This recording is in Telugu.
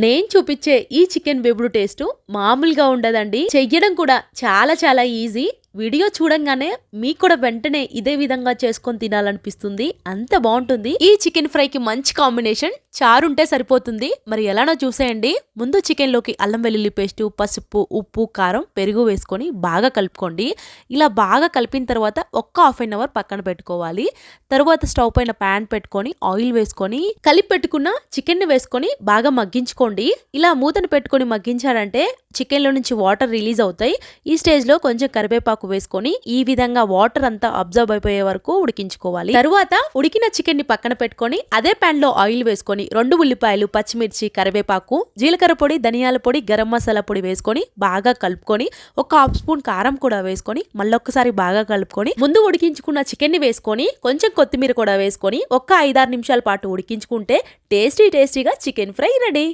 నేను చూపించే ఈ చికెన్ బెబ్రూ టేస్ట్ మామూలుగా ఉండదండి. చెయ్యడం కూడా చాలా చాలా ఈజీ. వీడియో చూడంగానే మీకు కూడా వెంటనే ఇదే విధంగా చేసుకొని తినాలనిపిస్తుంది. అంత బాగుంటుంది. ఈ చికెన్ ఫ్రైకి మంచి కాంబినేషన్ చారు ఉంటే సరిపోతుంది. మరి ఎలానో చూసేయండి. ముందు చికెన్ లోకి అల్లం వెల్లుల్లి పేస్ట్, పసుపు, ఉప్పు, కారం, పెరుగు వేసుకొని బాగా కలుపుకోండి. ఇలా బాగా కలిపిన తర్వాత ఒక్క హాఫ్ అన్ అవర్ పక్కన పెట్టుకోవాలి. తర్వాత స్టవ్ పైన ప్యాన్ పెట్టుకొని ఆయిల్ వేసుకొని కలిపి పెట్టుకున్న చికెన్ ని వేసుకొని బాగా మగ్గించుకోండి. ఇలా మూతను పెట్టుకొని మగ్గించారంటే చికెన్ లో నుంచి వాటర్ రిలీజ్ అవుతాయి. ఈ స్టేజ్ లో కొంచెం కరివేపాకు వేసుకొని ఈ విధంగా వాటర్ అంతా అబ్జర్వ్ అయిపోయే వరకు ఉడికించుకోవాలి. తరువాత ఉడికిన చికెన్ ని పక్కన పెట్టుకొని అదే ప్యాన్ లో ఆయిల్ వేసుకొని 2 ఉల్లిపాయలు, పచ్చిమిర్చి, కరివేపాకు, జీలకర్ర పొడి, ధనియాల పొడి, గరం మసాలా పొడి వేసుకొని బాగా కలుపుకొని ఒక హాఫ్ స్పూన్ కారం కూడా వేసుకొని మళ్ళొక్కసారి బాగా కలుపుకొని ముందు ఉడికించుకున్న చికెన్ ని వేసుకొని కొంచెం కొత్తిమీర కూడా వేసుకొని ఒక్క 5-6 నిమిషాల పాటు ఉడికించుకుంటే టేస్టీగా చికెన్ ఫ్రై రెడీ.